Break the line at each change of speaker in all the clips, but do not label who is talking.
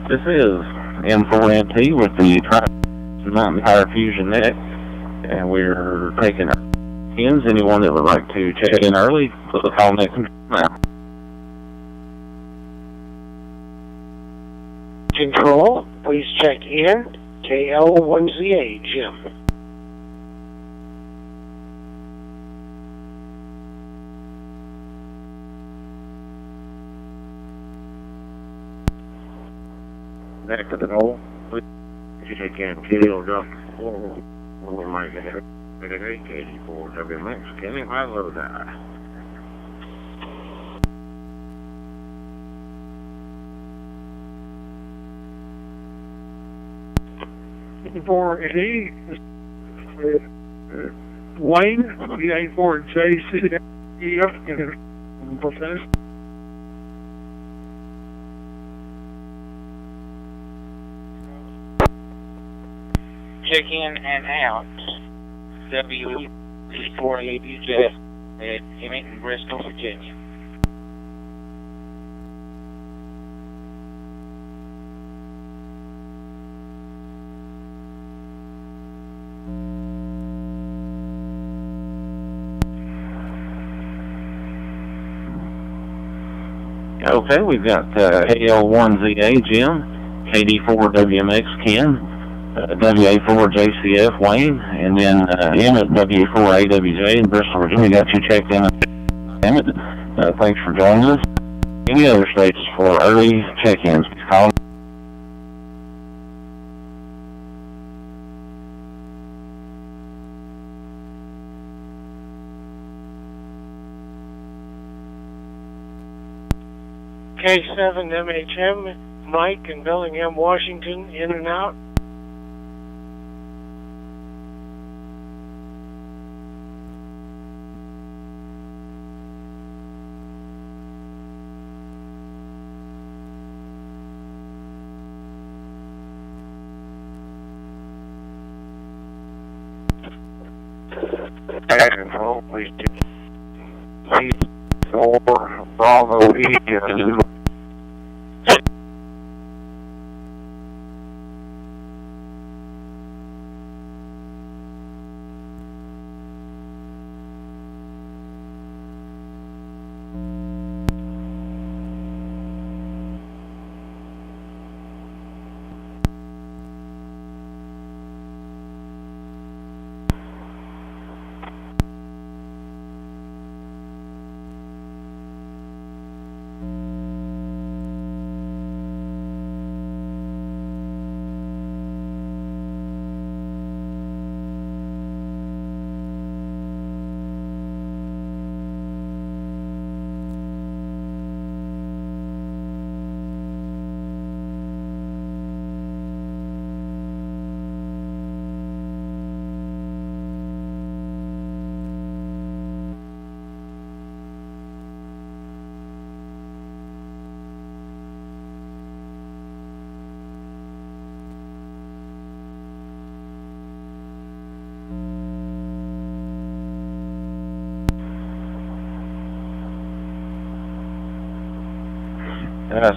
This is M4NT with the Mountain Tire Fusion Next, and we're taking ins. Anyone that would like to check in early, put the call next now.
Control, please check in. KL1ZA, Jim.
Back to the hole. Please check in. KL.4. We'll make it at 84 WMX. Can you high low die?
For Wayne, VA4JCF,
Check in and out. W4ABJ at Hemington, Bristol, Virginia.
Okay, we've got KL1ZA Jim, KD4WMX Ken, WA4JCF Wayne, and then Emmett WA4AWJ in Bristol, Virginia. Got you checked in. Emmett, thanks for joining us. Any other states for early check-ins? Call.
K7MHM, Mike in Bellingham, Washington, in and out.
Control, please. C4 Bravo E.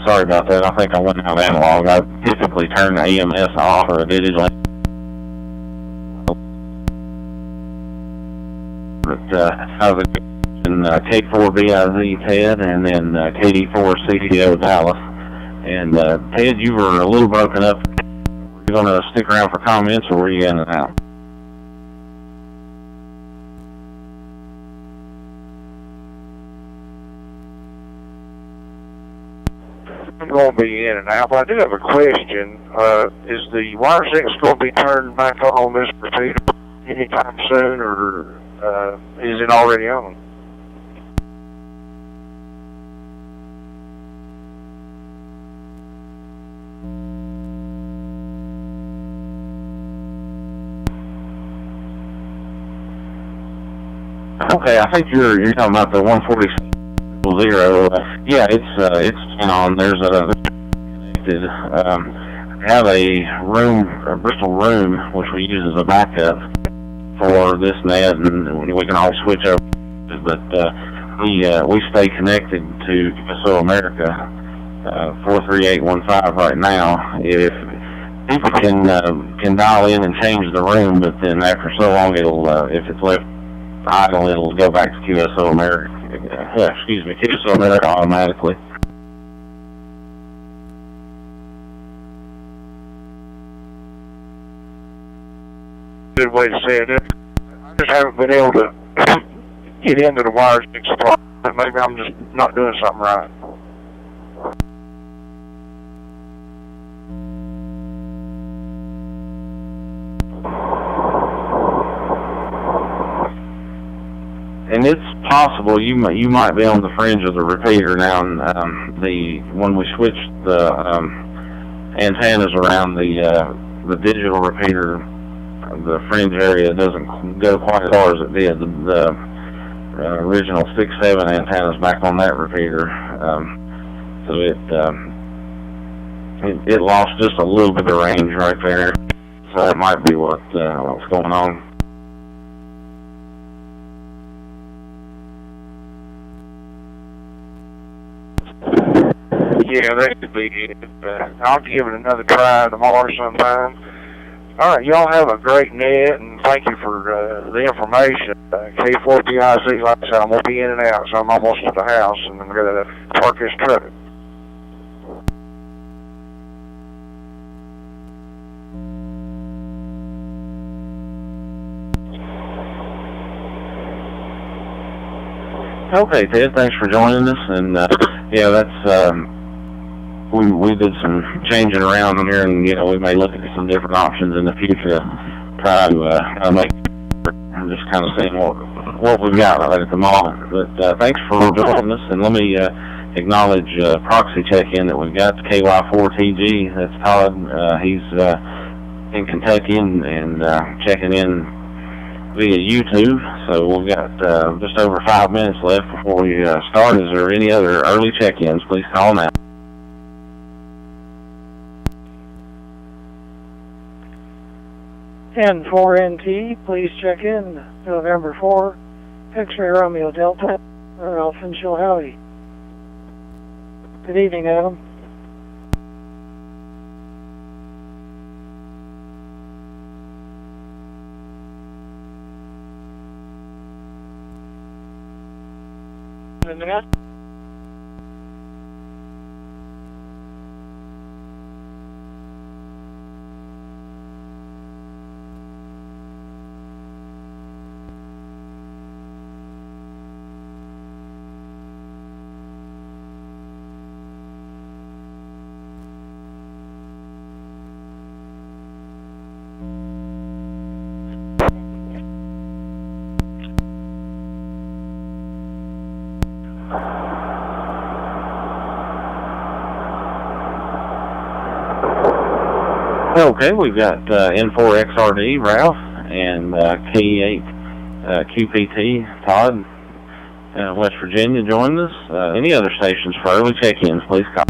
Sorry about that. I think I went out analog. I typically turn the EMS off or digital. But I was in K4BIZ Ted and then KD4 CCO Dallas. And Ted, you were a little broken up. Were you going to stick around for comments or were you in and out?
I'm going to be in and out, but I do have a question. Is the wire 6 going to be turned back on this repeater anytime soon, or is it already on?
Okay, I think you're talking about the 146. Yeah, it's on. There's a connected. I have a Bristol room which we use as a backup for this net, and we can all switch over. But we stay connected to QSO America 43815 right now. If people can dial in and change the room, but then after so long, it'll if it's left idle, it'll go back to QSO America. QSO America automatically.
Good way to say it. I just haven't been able to get into the wire 6 spot. Maybe I'm just not doing something right.
And it's possible you might be on the fringe of the repeater now. And when we switched the antennas around, the digital repeater, the fringe area doesn't go quite as far as it did. The original 6-7 antennas back on that repeater, so it lost just a little bit of range right there. So that might be what's going on.
Yeah, that could be it. I'll give it another try tomorrow sometime. All right, y'all have a great net, and thank you for the information. K4PIC, like I said, I'm going to be in and out, so I'm almost at the house, and I'm going to park this truck.
Okay, Ted, thanks for joining us. And yeah, that's we did some changing around here, and we may look at some different options in the future to try to make. I'm just kind of seeing what we've got right at the moment. But thanks for joining us, and let me acknowledge proxy check-in that we've got, KY4TG. That's Todd. He's in Kentucky and checking in via YouTube. So we've got just over 5 minutes left before we start. Is there any other early check-ins? Please call now.
N4NT, please check in. November 4, X-ray Romeo Delta, or Alpha Howdy. Good evening, Adam. In the net.
Okay, we've got N4XRD, Ralph, and K8 QPT, Todd, West Virginia, joining us. Any other stations for early check-ins, please call.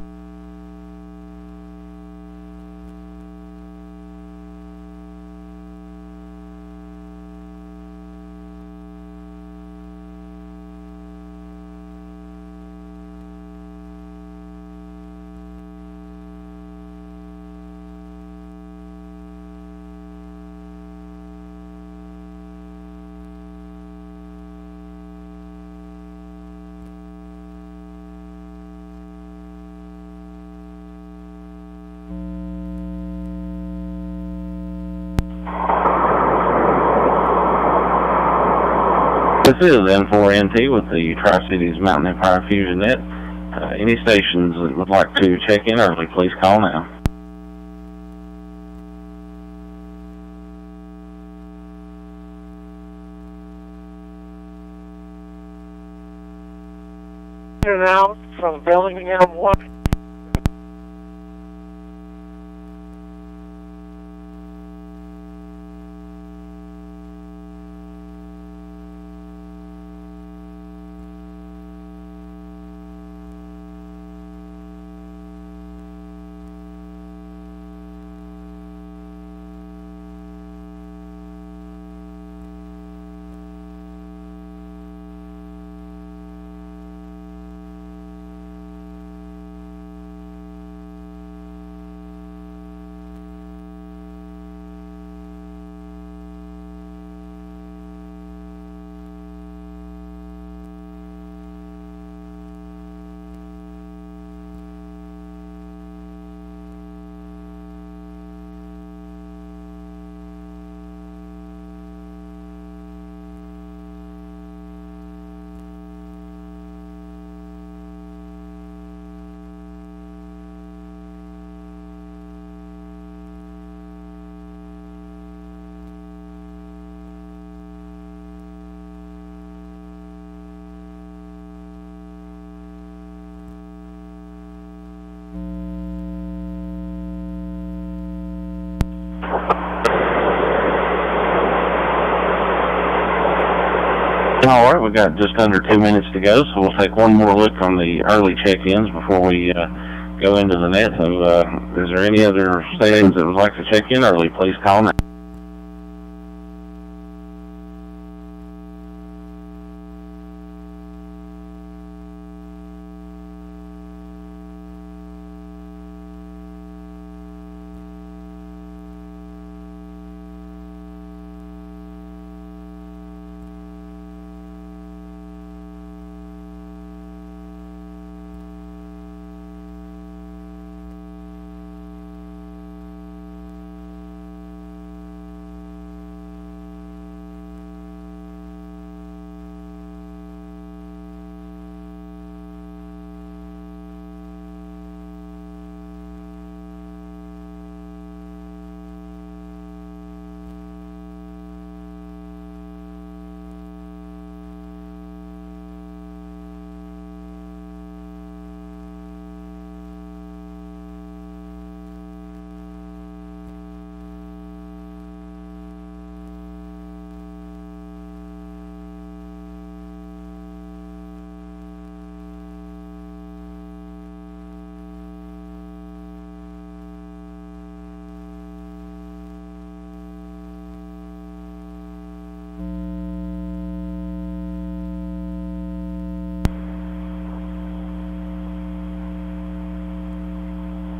This is N4NT with the Tri-Cities Mountain Empire Fusion Net. Any stations that would like to check in early, please call now.
In and out from Bellingham 1.
All right, we've got just under 2 minutes to go, so we'll take one more look on the early check-ins before we go into the net. So, is there any other stations that would like to check in early? Please call now.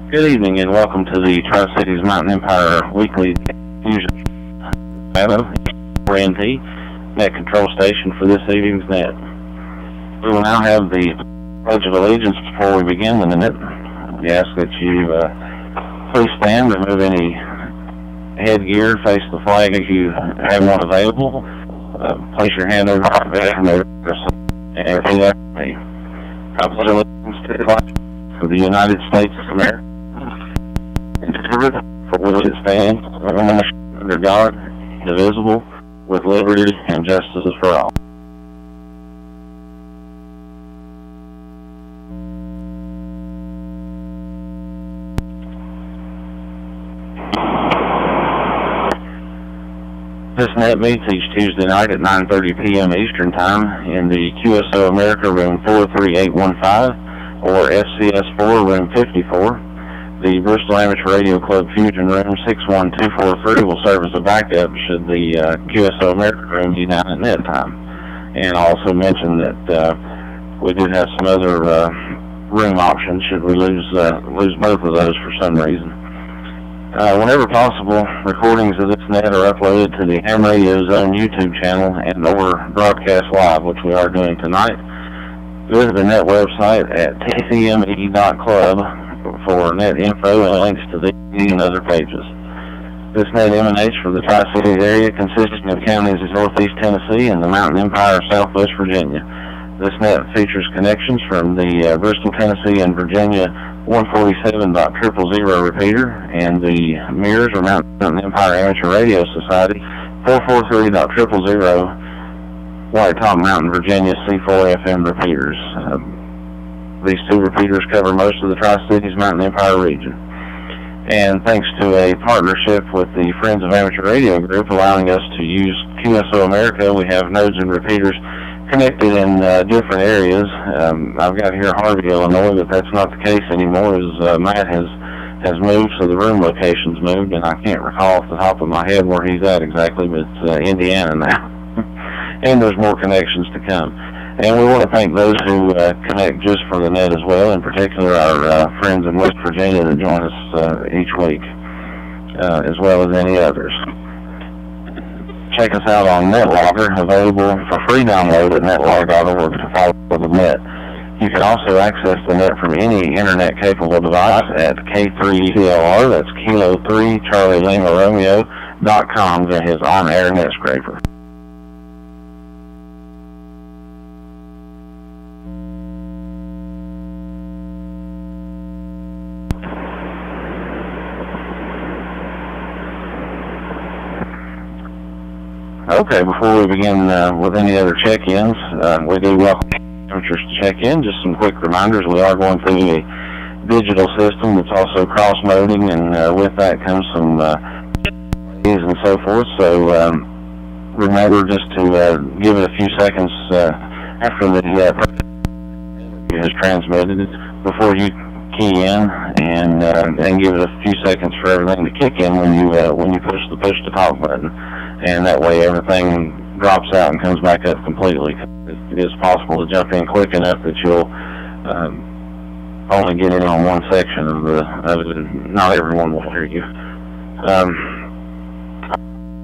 Good evening and welcome to the Tri-Cities Mountain Empire Weekly Fusion RNT net control station for this evening's net. We will now have the Pledge of Allegiance before we begin the net. We ask that you please stand, remove any headgear, face the flag if you have one available, place your hand over the back and repeat after me. I pledge allegiance to the flag of the United States of America, for which it stands, under God, indivisible, with liberty and justice for all. This net meets each Tuesday night at 9:30 p.m. Eastern Time in the QSO America room 43815 or FCS4 room 54. The Bristol Amateur Radio Club Fusion room 61243 will serve as a backup should the QSO America room be down at net time. And I'll also mention that we do have some other room options should we lose both of those for some reason. Whenever possible, recordings of this net are uploaded to the Ham Radio's own YouTube channel and or broadcast live, which we are doing tonight. Visit the net website at tcme.club for net info and links to these and other pages. This net emanates from the Tri-Cities area consisting of counties of Northeast Tennessee and the Mountain Empire of Southwest Virginia. This net features connections from the Bristol, Tennessee and Virginia 147.000 repeater and the mirrors or Mountain Empire Amateur Radio Society 443.000 White Top Mountain, Virginia C4 FM repeaters. These two repeaters cover most of the Tri-Cities Mountain Empire region. And thanks to a partnership with the Friends of Amateur Radio Group allowing us to use QSO America, we have nodes and repeaters connected in different areas. I've got here Harvey, Illinois, but that's not the case anymore as Matt has moved, so the room location's moved, and I can't recall off the top of my head where he's at exactly, but it's Indiana now. And there's more connections to come. And we want to thank those who connect just for the net as well, in particular our friends in West Virginia that join us each week, as well as any others. Check us out on NetLogger, available for free download at netlogger.org to follow the net. You can also access the net from any internet-capable device at K3CLR, that's Kilo 3 Charlie Lima Romeo.com via his on-air net scraper. Okay, before we begin with any other check-ins, we do welcome amateurs to check in. Just some quick reminders. We are going through a digital system that's also cross-moding, and with that comes some and so forth. So remember just to give it a few seconds after the is transmitted before you key in, and give it a few seconds for everything to kick in when you push the push to talk button, and that way everything drops out and comes back up completely. It is possible to jump in quick enough that you'll only get in on one section of it, and not everyone will hear you.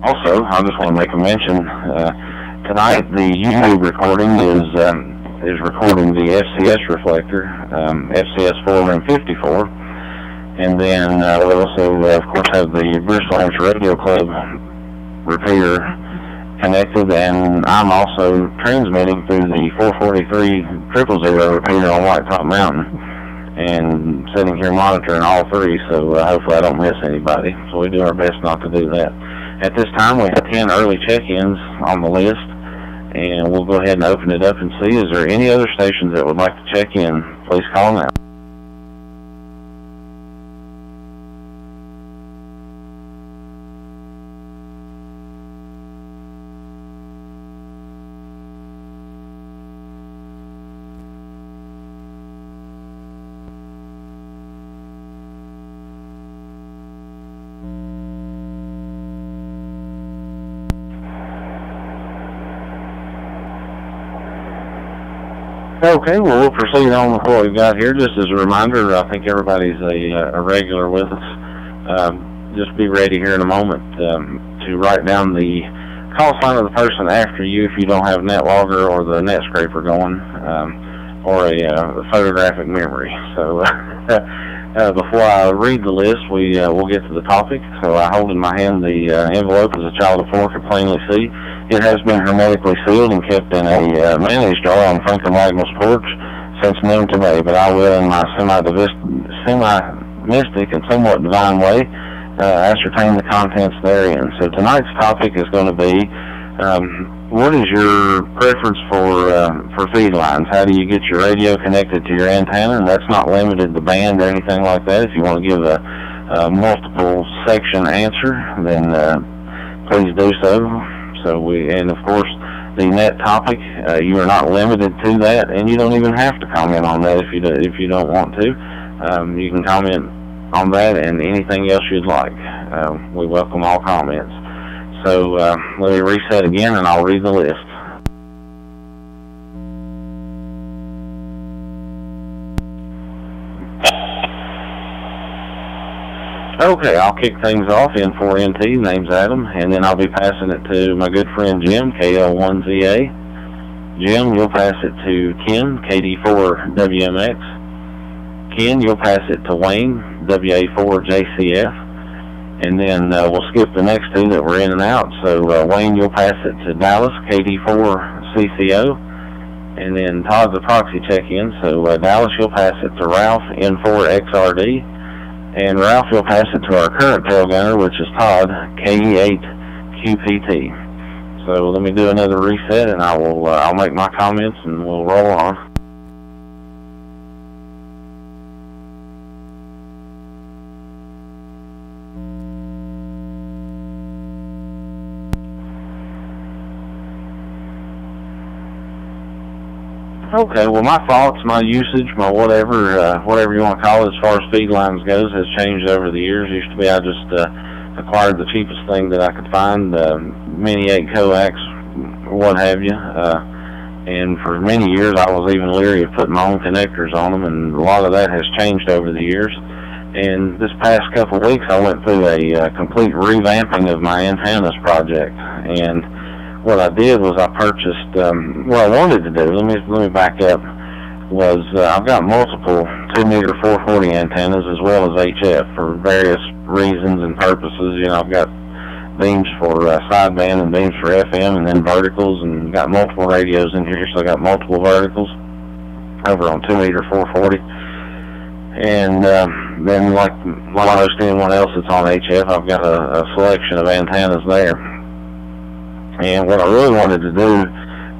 Also, I just want to make a mention, tonight the YouTube recording is recording the FCS reflector, FCS4 RM 54, and then we also, of course, have the Bristol Amateur Radio Club repeater connected, and I'm also transmitting through the 443-000 repeater on White Top Mountain, and sitting here monitoring all three, so hopefully I don't miss anybody. So we do our best not to do that. At this time, we have 10 early check-ins on the list, and we'll go ahead and open it up and see, is there any other stations that would like to check in? Please call now. Okay, well, we'll proceed on with what we've got here. Just as a reminder, I think everybody's a regular with us. Just be ready here in a moment to write down the call sign of the person after you if you don't have NetLogger or the net scraper going, or a photographic memory. So before I read the list, we'll get to the topic. So I hold in my hand the envelope as a child of four could plainly see. It has been hermetically sealed and kept in a mayonnaise jar on Franklin Wagnall's porch since noon today, but I will, in my semi-mystic and somewhat divine way, ascertain the contents therein. So tonight's topic is going to be, what is your preference for feed lines? How do you get your radio connected to your antenna? And that's not limited to band or anything like that. If you want to give a multiple section answer, then please do so. And of course, the net topic, you are not limited to that, and you don't even have to comment on that if you don't want to. You can comment on that and anything else you'd like. We welcome all comments. So let me reset again, and I'll read the list. Okay, I'll kick things off. N4NT, name's Adam, and then I'll be passing it to my good friend Jim, KL1ZA. Jim, you'll pass it to Ken, KD4WMX. Ken, you'll pass it to Wayne, WA4JCF. And then we'll skip the next two that were in and out. So Wayne, you'll pass it to Dallas, KD4CCO. And then Todd's a proxy check-in. So Dallas, you'll pass it to Ralph, N4XRD. And Ralph, you'll pass it to our current tail gunner, which is Todd, KE8QPT. So let me do another reset, and I'll make my comments, and we'll roll on. Okay, well, my thoughts, my usage, my whatever you want to call it as far as feed lines goes has changed over the years. Used to be I just acquired the cheapest thing that I could find, mini 8 coax, what have you. And for many years I was even leery of putting my own connectors on them, and a lot of that has changed over the years. And this past couple of weeks I went through a complete revamping of my antennas project. And what I did was I purchased, what I wanted to do, let me back up, was I've got multiple 2-meter 440 antennas as well as HF for various reasons and purposes. You know, I've got beams for sideband and beams for FM, and then verticals, and got multiple radios in here, so I got multiple verticals over on 2-meter 440. And then like almost anyone else that's on HF,Ve got a selection of antennas there. And what I really wanted to do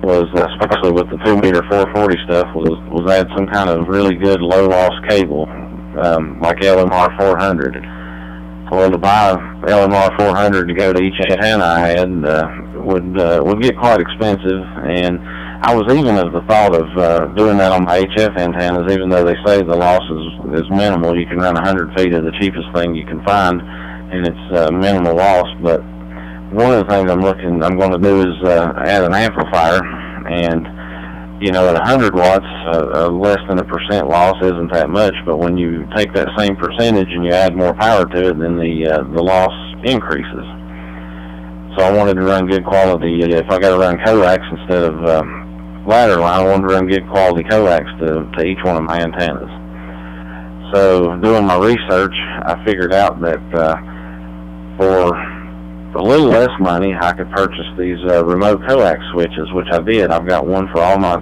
was, especially with the 2-meter 440 stuff, was add some kind of really good low-loss cable, like LMR 400. Well, to buy LMR 400 to go to each antenna I had would get quite expensive, and I was even of the thought of doing that on my HF antennas, even though they say the loss is minimal. You can run 100 feet of the cheapest thing you can find, and it's minimal loss. But one of the things I'm going to do is add an amplifier, and you know, at 100 watts, less than 1% loss isn't that much, but when you take that same percentage and you add more power to it, then the loss increases. So I wanted to run good quality. If I got to run coax instead of ladder line, I wanted to run good quality coax to each one of my antennas. So doing my research, I figured out that for a little less money, I could purchase these remote coax switches, which I did. I've got one for all my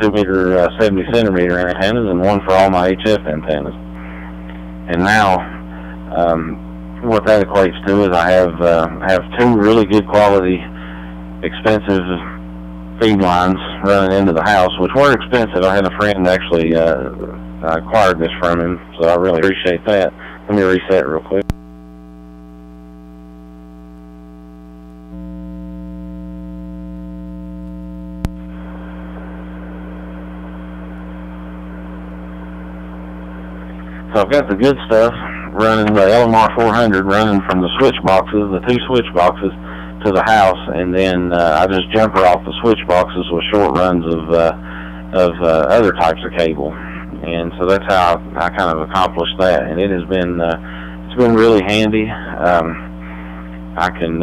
2-meter, 70-centimeter antennas, and one for all my HF antennas. And now, what that equates to is I have 2 really good quality, expensive feed lines running into the house, which weren't expensive. I had a friend actually acquired this from him, so I really appreciate that. Let me reset real quick. So I've got the good stuff running, the LMR 400 running from the switch boxes, the 2 switch boxes, to the house, and then I just jumper off the switch boxes with short runs of other types of cable, and so that's how I kind of accomplished that. And it has been it's been really handy. I can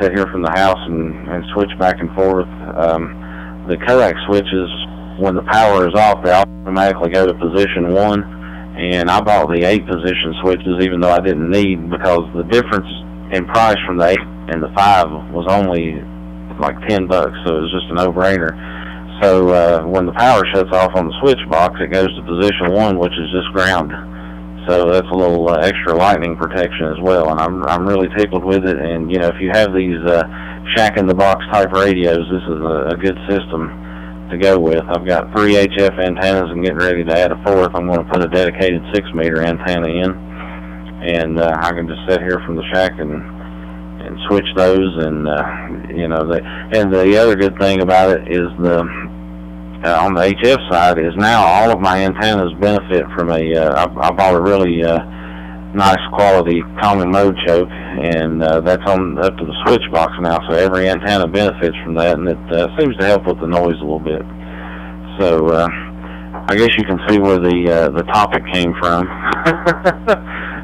sit here from the house and switch back and forth. The coax switches, when the power is off, they automatically go to position 1. And I bought the 8-position switches, even though I didn't need, because the difference in price from the 8 and the 5 was only like $10, so it was just a no-brainer. So when the power shuts off on the switch box, it goes to position 1, which is just ground. So that's a little extra lightning protection as well, and I'm really tickled with it. And you know, if you have these shack-in-the-box type radios, this is a good system to go with. I've got 3 HF antennas and getting ready to add a 4th. I'm going to put a dedicated 6-meter antenna in, and I can just sit here from the shack and switch those. And you know, the other good thing about it is on the HF side is now all of my antennas benefit from I bought a really nice quality common mode choke, and that's on up to the switch box now, so every antenna benefits from that, and it seems to help with the noise a little bit. So I guess you can see where the topic came from.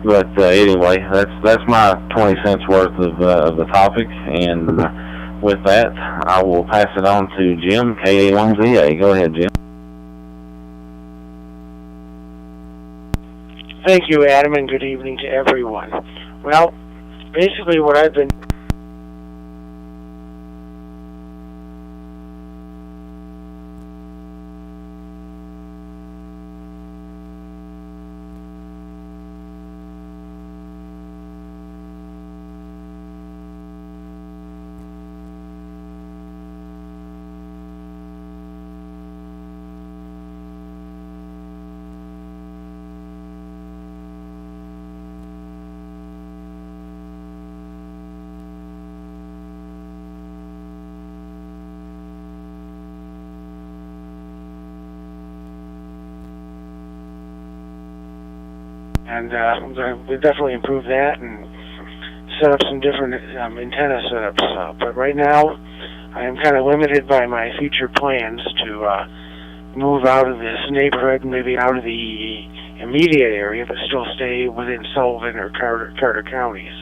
But anyway, that's my 20 cents worth of the topic, and with that, I will pass it on to Jim, KA1ZA. Go ahead, Jim.
Thank you, Adam, and good evening to everyone. Well, basically what I've been we've definitely improved that and set up some different antenna setups. But right now, I am kind of limited by my future plans to move out of this neighborhood and maybe out of the immediate area, but still stay within Sullivan or Carter counties.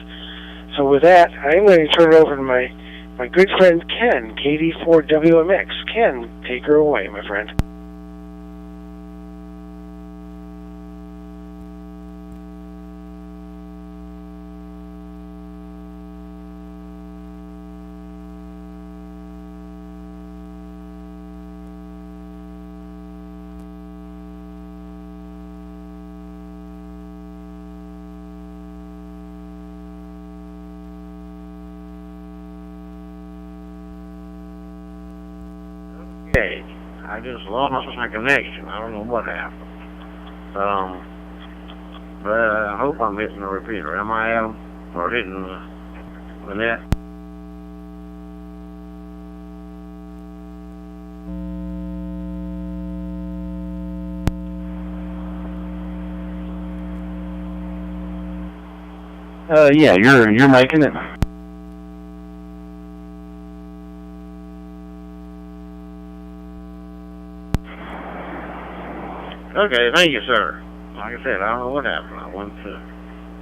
So with that, I'm going to turn it over to my good friend Ken, KD4WMX. Ken, take her away, my friend.
Okay, I just lost my connection. I don't know what happened.
but I hope I'm hitting the repeater. Am I, Adam? Or hitting the net? Yeah, you're making it. Okay, thank you, sir. Like I said, I don't know what happened. I went to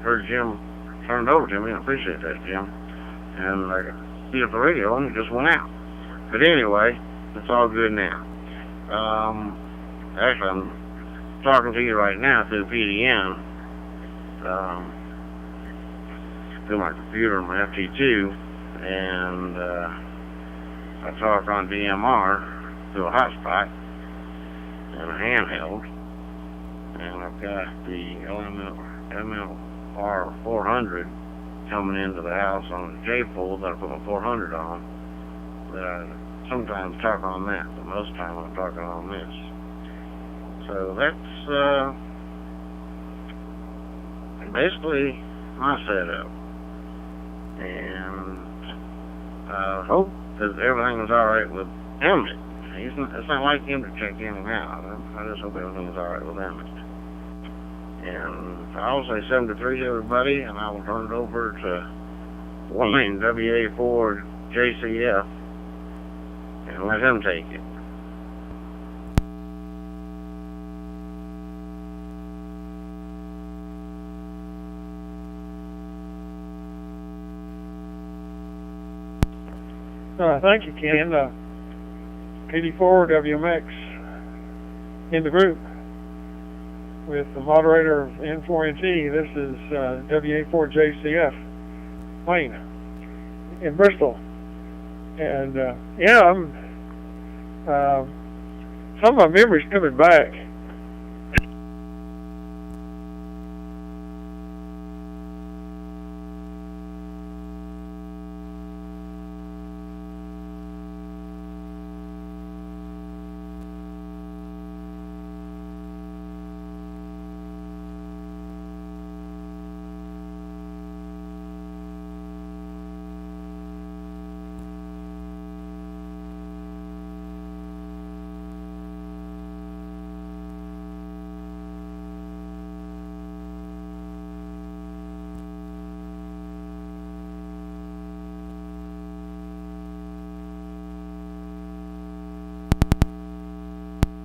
heard Jim turn it over to me. I appreciate that, Jim. And I see up the radio and it just went out. But anyway, it's all good now. Actually, I'm talking to you right now through PDN. Through my computer and my FT2, and I talk on DMR through a hotspot and a handheld, and I've got the MLR 400 coming into the house on the J-pole that I put my 400 on, that I sometimes talk on that, but most of the time I'm talking on this. So that's basically my setup. And I hope that everything was alright with Emmett. It's not like him to check in and out. I just hope everything was alright with Emmett. And I'll say 7 to 3 to everybody, and I will turn it over to Wayne, WA4 JCF, and let him take it.
Thank you, Ken. 84 WMX in the group with the moderator of N4NT. This is WA4 JCF, Wayne, in Bristol. And yeah, some of my memories coming back.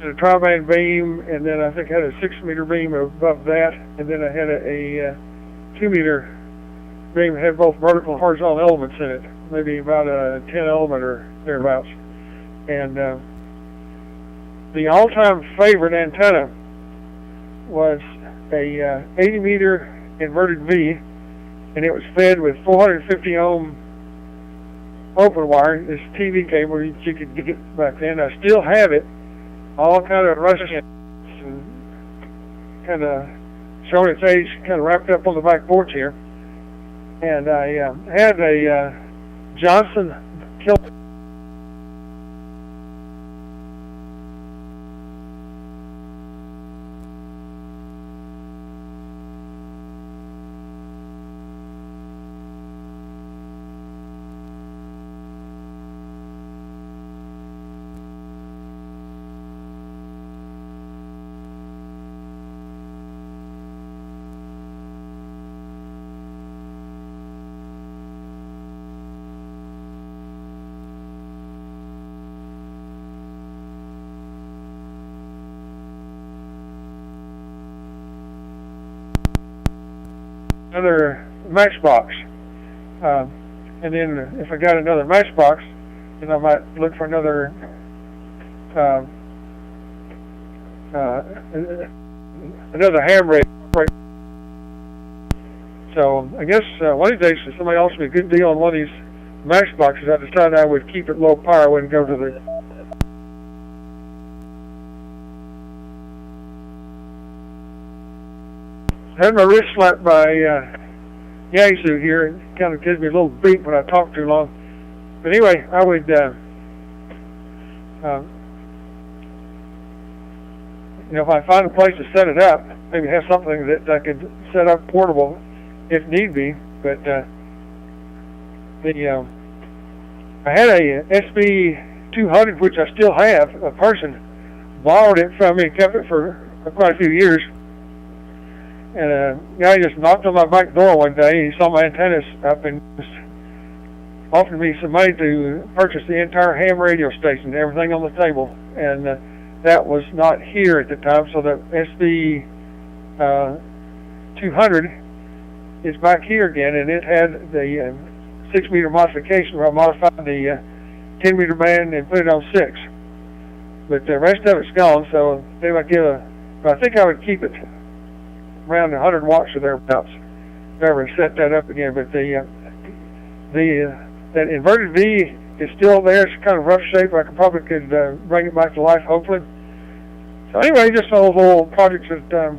A tri-band beam, and then I think I had a 6-meter beam above that, and then I had a 2-meter beam that had both vertical and horizontal elements in it, maybe about a 10 element or thereabouts. And the all-time favorite antenna was a 80-meter inverted V, and it was fed with 450 ohm open wire, this TV cable you could get back then. I still have it, all kind of rusty and kind of showing its age, kind of wrapped up on the back porch here. And I had a Johnson kill. Another matchbox, and then if I got another matchbox, then I might look for another another ham radio. So I guess one of these days, if somebody offers me a good deal on one of these matchboxes, I decided I would keep it low power. I wouldn't go to the I had my wrist slapped by Yazoo here. It kind of gives me a little beat when I talk too long. But anyway, I would, if I find a place to set it up, maybe have something that I could set up portable if need be. But I had a SB200, which I still have. A person borrowed it from me and kept it for quite a few years. And a guy just knocked on my back door one day. He saw my antennas up and offered me some money to purchase the entire ham radio station, everything on the table. And that was not here at the time, so the SB200 is back here again, and it had the 6-meter modification where I modified the 10-meter band and put it on 6. But the rest of it's gone, so they would I think I would keep it around 100 watts or thereabouts. Never set that up again, but that inverted V is still there. It's kind of rough shape. I probably could bring it back to life, hopefully. So anyway, just those little projects that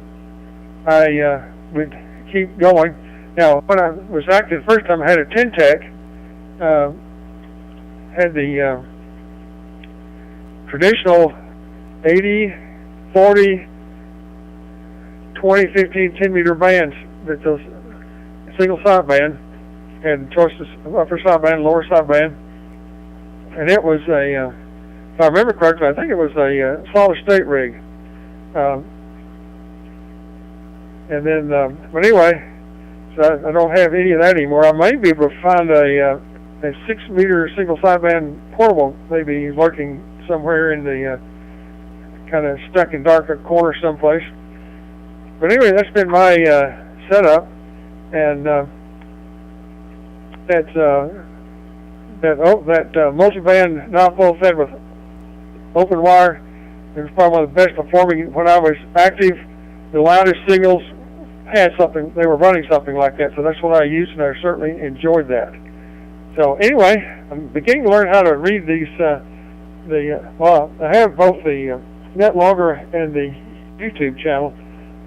I would keep going. Now, when I was active the first time, I had a 10-tech, had the traditional 80, 40, 20, 15, 10-meter bands that those single sideband had choices of upper sideband, lower sideband, and it was a, if I remember correctly, I think it was a solid state rig. And then, but anyway, so I don't have any of that anymore. I may be able to find a 6-meter single sideband portable, maybe lurking somewhere in the kind of stuck in dark corner someplace. But anyway, that's been my setup, and that multi-band non-full fed with open wire. It was probably one of the best performing when I was active. The loudest signals had something, they were running something like that, so that's what I used, and I certainly enjoyed that. So anyway, I'm beginning to learn how to read these, well, I have both the net logger and the YouTube channel,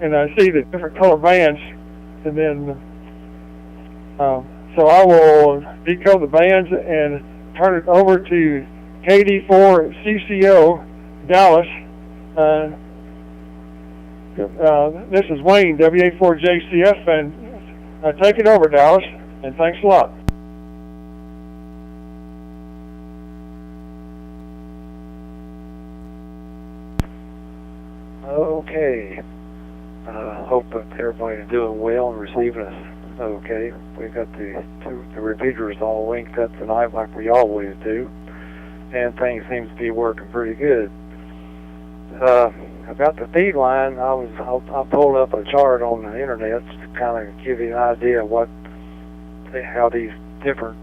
and I see the different color bands, and then, so I will decode the bands and turn it over to KD4 CCO Dallas. This is Wayne, WA4JCF, and take it over, Dallas, and thanks a lot.
Okay. Hope that everybody's doing well and receiving us okay. We've got the repeaters all linked up tonight like we always do, and things seem to be working pretty good. About the feed line, I pulled up a chart on the internet to kind of give you an idea of how these different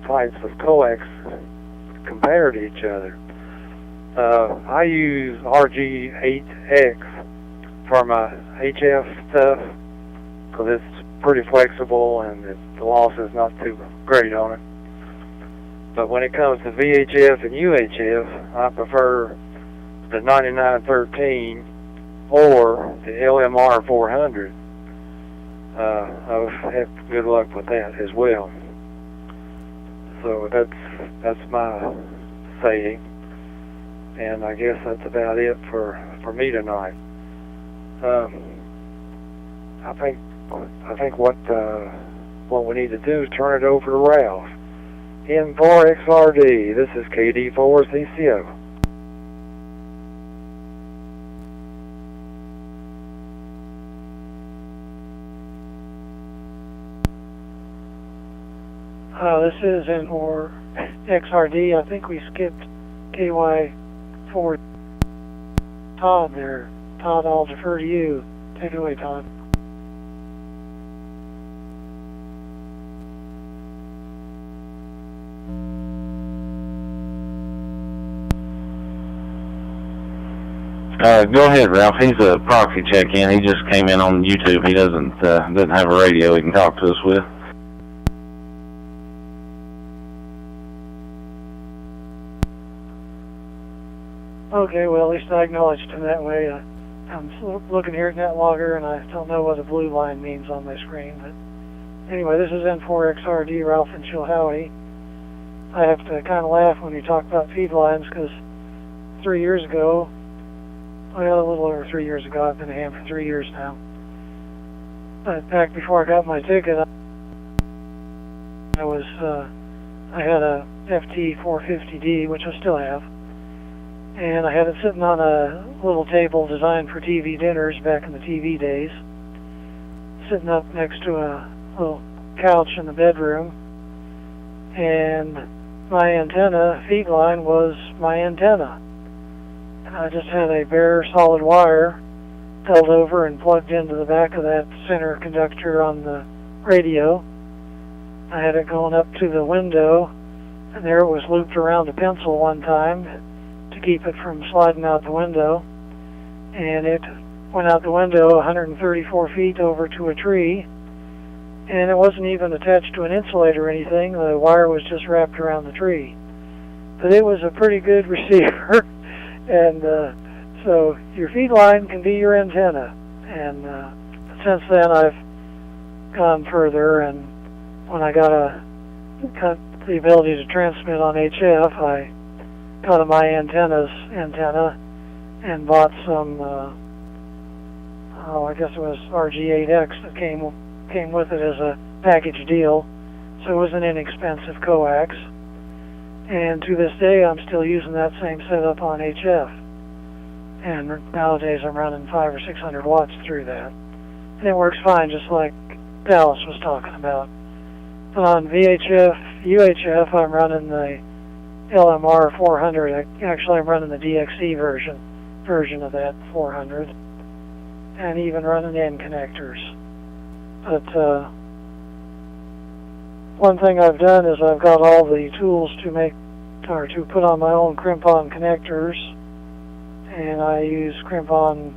types of coax compare to each other. I use RG8X for my HF stuff because it's pretty flexible and the loss is not too great on it. But when it comes to VHF and UHF, I prefer the 9913 or the LMR 400. I've had good luck with that as well. So that's my saying, and I guess that's about it for me tonight. I think what we need to do is turn it over to Ralph. N4XRD. This is KD4 CCO.
This is N4XRD. I think we skipped KY4. Todd there. Todd, I'll defer to you. Take it away, Todd.
Go ahead, Ralph. He's a proxy check-in. He just came in on YouTube. He doesn't have a radio he can talk to us with.
Okay, well, at least I acknowledged him that way. I'm looking here at NetLogger, and I don't know what the blue line means on my screen. But anyway, this is N4XRD, Ralph and Chilhowie. I have to kind of laugh when you talk about feed lines, because 3 years ago, well, a little over 3 years ago. I've been a ham for 3 years now. But back before I got my ticket, I had a FT450D, which I still have, and I had it sitting on a little table designed for TV dinners back in the TV days, sitting up next to a little couch in the bedroom, and my antenna feed line was my antenna. And I just had a bare solid wire held over and plugged into the back of that center conductor on the radio. I had it going up to the window, and there it was looped around a pencil one time to keep it from sliding out the window. And it went out the window 134 feet over to a tree, and it wasn't even attached to an insulator or anything. The wire was just wrapped around the tree. But it was a pretty good receiver, and so your feed line can be your antenna. And since then I've gone further, and when I got the ability to transmit on HF, I got a my antennas antenna and bought some, I guess it was RG8X that came with it as a package deal. So it was an inexpensive coax. And to this day, I'm still using that same setup on HF. And nowadays, I'm running 500 or 600 watts through that. And it works fine, just like Dallas was talking about. But on VHF, UHF, I'm running the LMR 400. Actually, I'm running the DXE version of that 400. And even running N connectors. But one thing I've done is I've got all the tools to put on my own crimp-on connectors, and I use crimp-on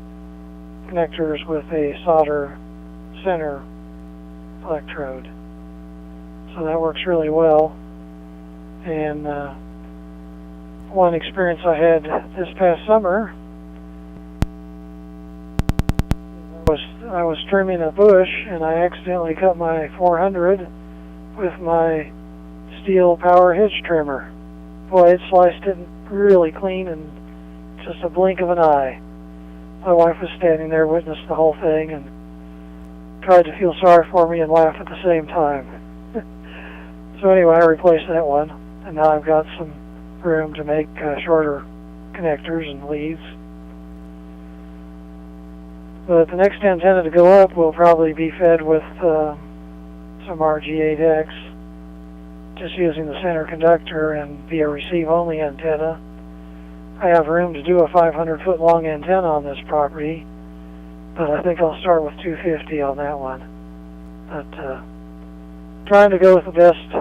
connectors with a solder center electrode. So that works really well. And one experience I had this past summer, I was trimming a bush, and I accidentally cut my 400 with my steel power hitch trimmer. Boy, it sliced it really clean in just a blink of an eye. My wife was standing there, witnessed the whole thing, and tried to feel sorry for me and laugh at the same time. So anyway, I replaced that one, and now I've got some room to make shorter connectors and leads. But the next antenna to go up will probably be fed with some RG8X, just using the center conductor and be a receive-only antenna. I have room to do a 500-foot long antenna on this property, but I think I'll start with 250 on that one. But trying to go with the best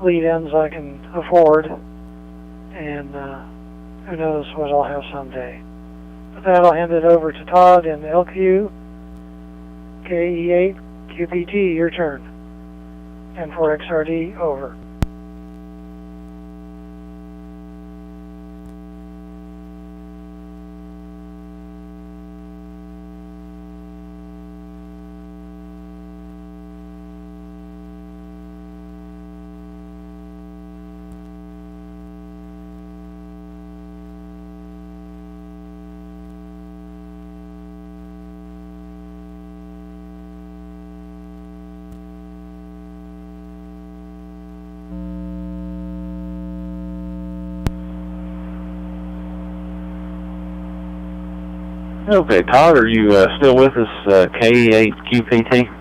lead ends I can afford, and who knows what I'll have someday. With that, I'll hand it over to Todd in LQ, KE8, QPT, your turn. And for XRD, over.
Okay, Todd, are you still with us, KE8QPT?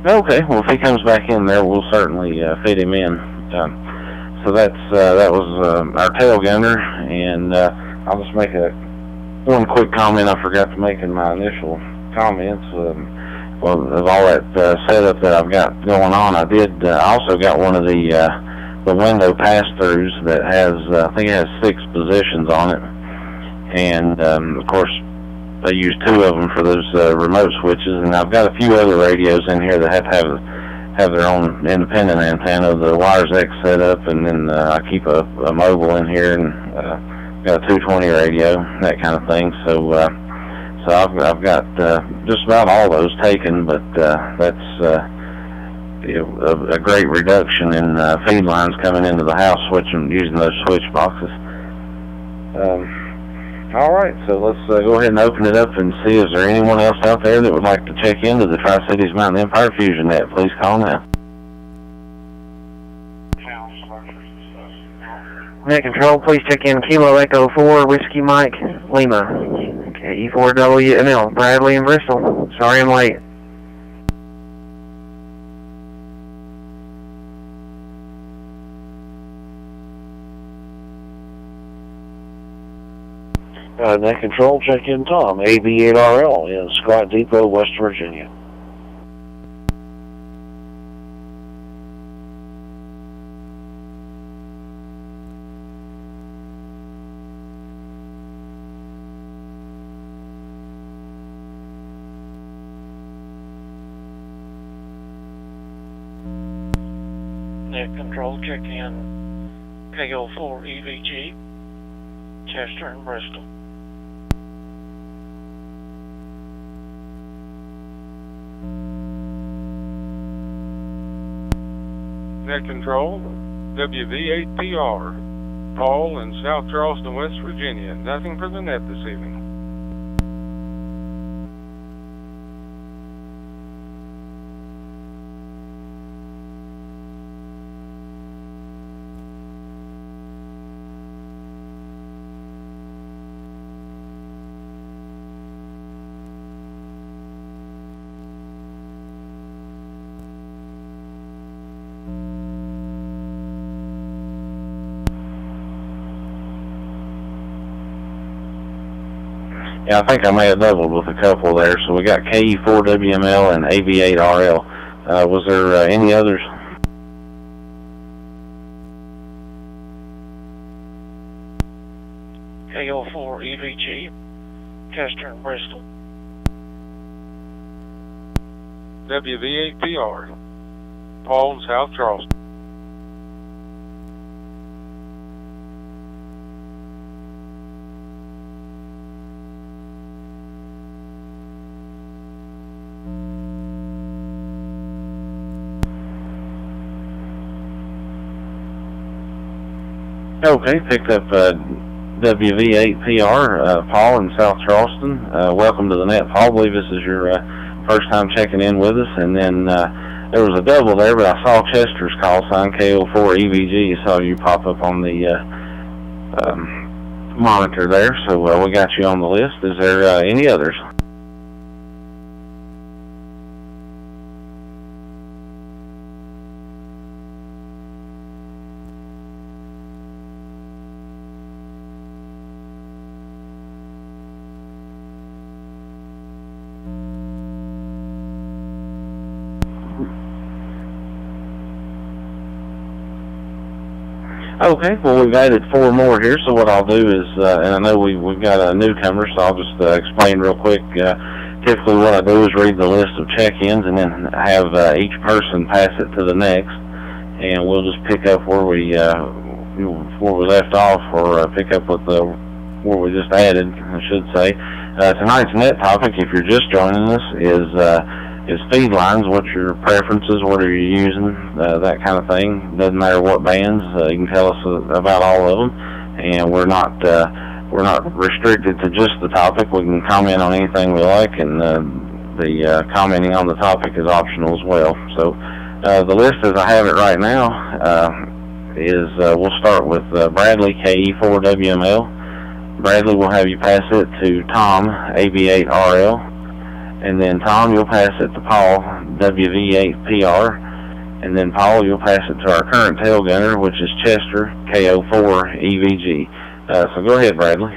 Okay, well, if he comes back in there, we'll certainly fit him in. So that was our tail gunner, and I'll just make one quick comment I forgot to make in my initial comments. Well, of all that setup that I've got going on, I also got one of the window pass-throughs that has, I think it has 6 positions on it, and of course, I use 2 of them for those remote switches, and I've got a few other radios in here that have to have have their own independent antenna. The Wires X set up, and then I keep a mobile in here, and got a 220 radio, that kind of thing. So I've got just about all those taken, but that's a great reduction in feed lines coming into the house using those switch boxes. All right, so let's go ahead and open it up and see, is there anyone else out there that would like to check into the Tri-Cities Mountain Empire Fusion Net? Please call now.
Net Control, please check in Kilo Echo 4, Whiskey Mike, Lima. KE4WML, Bradley in Bristol. Sorry I'm late.
Net Control, check in Tom, AB8RL in Scott Depot, West Virginia.
Net Control, check in KO4 EVG, Chester and Bristol.
Net Control, WV8PR, Paul in South Charleston, West Virginia. Nothing for the net this evening.
Yeah, I think I may have doubled with a couple there. So we got KE4WML and AB8RL. Was there any others?
KO4 EVG, Chester and Bristol.
WV8PR, Paul in South Charleston.
Okay, picked up WV8PR, Paul in South Charleston. Welcome to the net, Paul. I believe this is your first time checking in with us. And then there was a double there, but I saw Chester's call sign, KO4 EVG. I saw you pop up on the monitor there, so we got you on the list. Is there any others? Okay, well, we've added 4 more here, so what I'll do is, and I know we've got a newcomer, so I'll just explain real quick. Typically what I do is read the list of check-ins and then have each person pass it to the next, and we'll just pick up where we left off, or pick up with where we just added, I should say. Tonight's net topic, if you're just joining us, is feed lines. What's your preferences? What are you using? That kind of thing. Doesn't matter what bands. You can tell us about all of them, and we're not restricted to just the topic. We can comment on anything we like, and the commenting on the topic is optional as well. So the list as I have it right now is we'll start with Bradley, KE4WML. Bradley, will have you pass it to Tom, AB8RL. And then Tom, you'll pass it to Paul, WV8PR. And then Paul, you'll pass it to our current tail gunner, which is Chester, KO4 EVG. So go ahead, Bradley.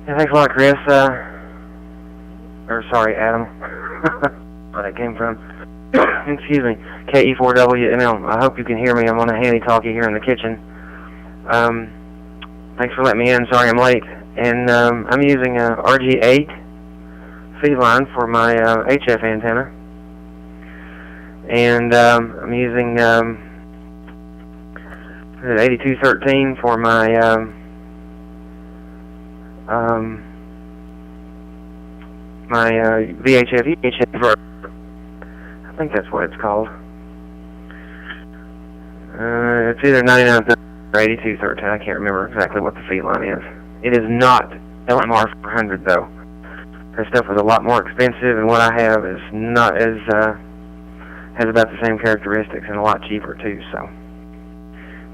Yeah, thanks a lot, Chris. Sorry, Adam. Where that came from. Excuse me. KE4WML. I hope you can hear me. I'm on a handy-talkie here in the kitchen. Thanks for letting me in. Sorry I'm late. And I'm using a RG8 feed line for my HF antenna. And I'm using 8213 for my VHF UHF. I think that's what it's called. It's either 99 or 8213. I can't remember exactly what the feed line is. It is not LMR 400 though. That stuff was a lot more expensive, and what I have is not as has about the same characteristics and a lot cheaper too. So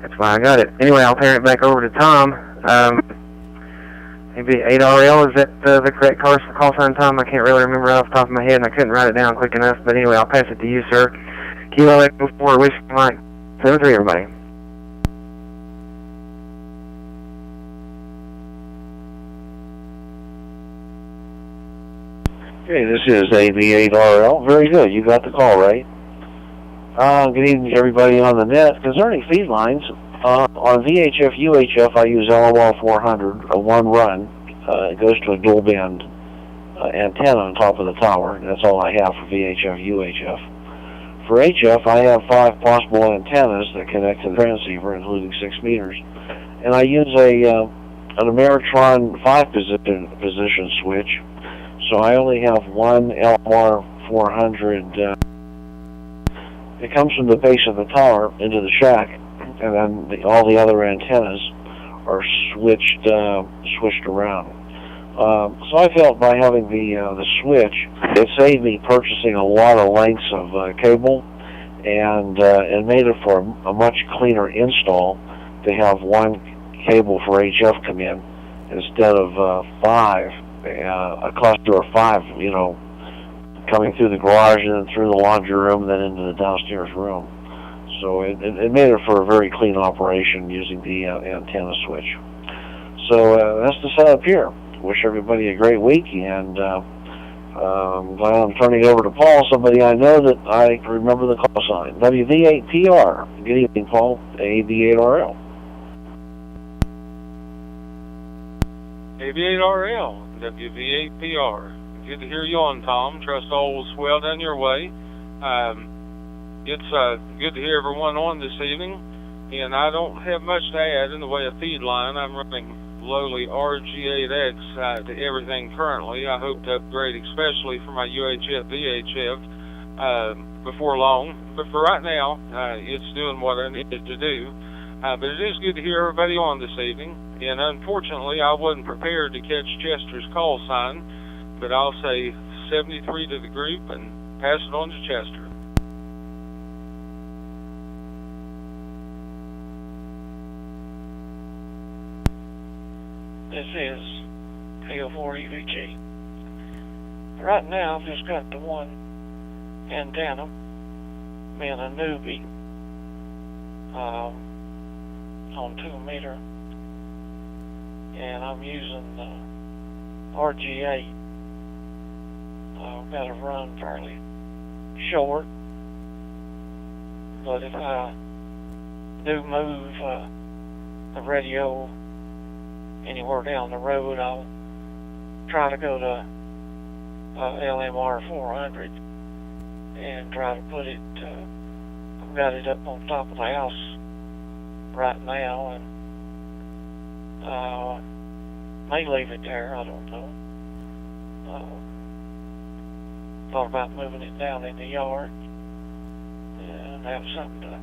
that's why I got it. Anyway, I'll turn it back over to Tom. Maybe 8RL, is that the correct call sign, Tom? I can't really remember off the top of my head, and I couldn't write it down quick enough. But anyway, I'll pass it to you, sir. Kilo Echo 4, Whiskey Mike 73, everybody.
Okay, this is AB8RL. Very good. You got the call right. Good evening to everybody on the net. Concerning feed lines, on VHF, UHF, I use LMR 400, a one run. It goes to a dual band antenna on top of the tower. That's all I have for VHF, UHF. For HF, I have 5 possible antennas that connect to the transceiver, including 6 meters. And I use an Ameritron 5 position switch. So I only have one LMR 400. It comes from the base of the tower into the shack, and then all the other antennas are switched around. So I felt by having the switch, it saved me purchasing a lot of lengths of cable, and it made it for a much cleaner install to have one cable for HF come in instead of 5, a cluster of 5, you know, coming through the garage and then through the laundry room and then into the downstairs room. So it made it for a very clean operation using the antenna switch. So that's the setup here. Wish everybody a great week, and I'm glad I'm turning it over to Paul, somebody I know that I remember the call sign. WV8PR. Good evening, Paul. AB8RL.
AB8RL, WV8PR. Good to hear you on, Tom. Trust all will swell down your way. It's good to hear everyone on this evening, and I don't have much to add in the way of feed line. I'm running lowly RG8X to everything currently. I hope to upgrade especially for my UHF, VHF before long. But for right now, it's doing what I needed to do. But it is good to hear everybody on this evening. And unfortunately, I wasn't prepared to catch Chester's call sign, but I'll say 73 to the group and pass it on to Chester.
This is KO4 EVG. Right now, I've just got the one antenna, being a newbie, on 2 meter, and I'm using the RG8. I've got to run fairly short, but if I do move the radio anywhere down the road, I'll try to go to LMR 400 and try to put it, I've got it up on top of the house right now, and may leave it there, I don't know. Thought about moving it down in the yard and have something to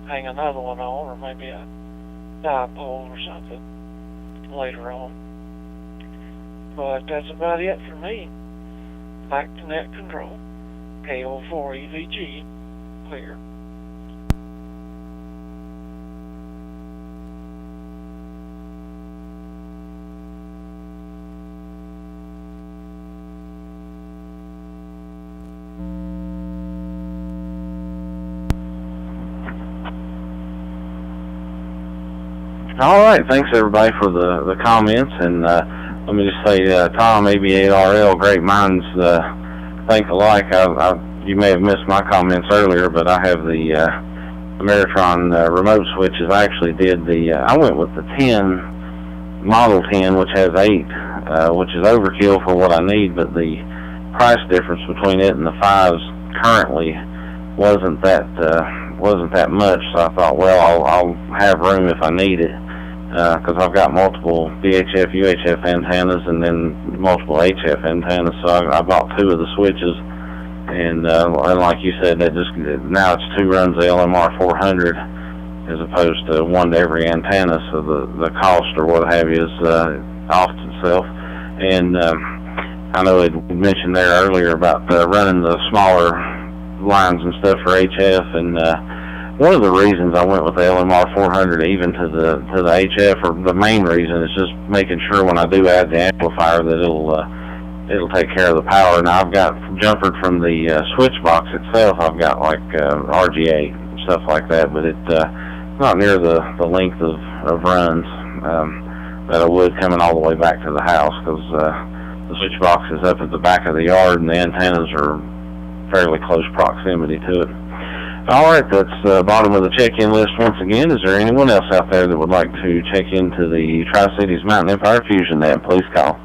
hang another one on, or maybe a dipole or something later on. But that's about it for me. Back to net control. KO4 EVG, clear.
All right, thanks everybody for the comments, and let me just say, Tom, AB8RL, great minds think alike. You may have missed my comments earlier, but I have the Ameritron remote switches. I actually did I went with the 10 Model 10, which has 8, which is overkill for what I need, but the price difference between it and the 5s currently wasn't that much, so I thought, well, I'll have room if I need it, because I've got multiple VHF, UHF antennas, and then multiple HF antennas, so I bought 2 of the switches, and like you said, now it's 2 runs of LMR 400 as opposed to 1 to every antenna, so the cost or what have you is off itself. And I know it mentioned there earlier about running the smaller lines and stuff for HF, and one of the reasons I went with the LMR 400 even to the HF, or the main reason, is just making sure when I do add the amplifier that it'll take care of the power. Now I've got jumpered from the switch box itself. I've got like RGA and stuff like that, but it's not near the length of runs that I would coming all the way back to the house, because the switch box is up at the back of the yard and the antennas are fairly close proximity to it. All right, that's the bottom of the check-in list once again. Is there anyone else out there that would like to check into the Tri-Cities Mountain Empire Fusion net? Please call.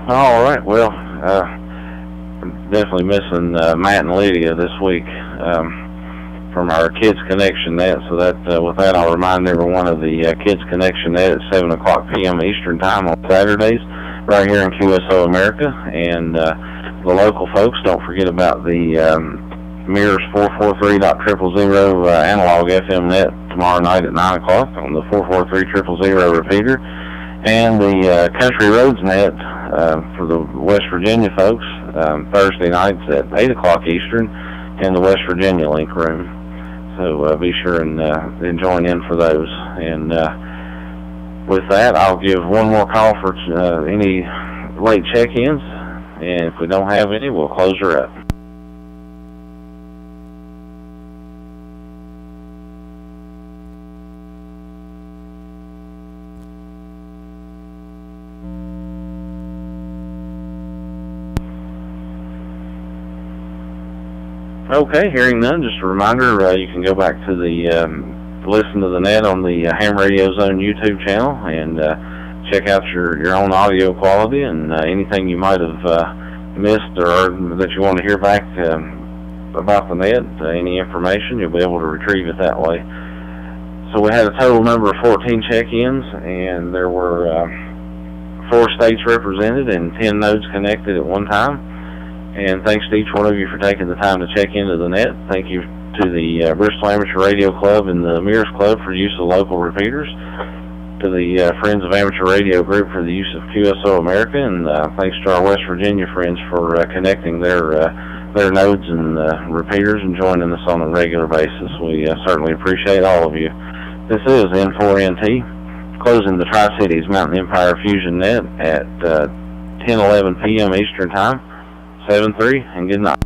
All right, well, definitely missing Matt and Lydia this week from our Kids Connection net. So that with that, I'll remind everyone of the Kids Connection net at 7 o'clock p.m. Eastern Time on Saturdays, right here in QSO America. And the local folks, don't forget about the Mirrors 443.000 analog FM net tomorrow night at 9 o'clock on the 443.000 repeater. And the Country Roads net for the West Virginia folks, Thursday nights at 8 o'clock Eastern in the West Virginia link room. So be sure and join in for those. And with that, I'll give one more call for any late check-ins. And if we don't have any, we'll close her up. Okay, hearing none, just a reminder, you can go back to the listen to the net on the Ham Radio Zone YouTube channel and check out your own audio quality and anything you might have missed or that you want to hear back about the net, any information, you'll be able to retrieve it that way. So we had a total number of 14 check-ins, and there were 4 states represented and 10 nodes connected at one time. And thanks to each one of you for taking the time to check into the net. Thank you to the Bristol Amateur Radio Club and the Mirrors Club for use of local repeaters. To the Friends of Amateur Radio Group for the use of QSO America. And thanks to our West Virginia friends for connecting their nodes and repeaters and joining us on a regular basis. We certainly appreciate all of you. This is N4NT, closing the Tri-Cities Mountain Empire Fusion net at 10:11 p.m. Eastern Time. 7-3, and good night.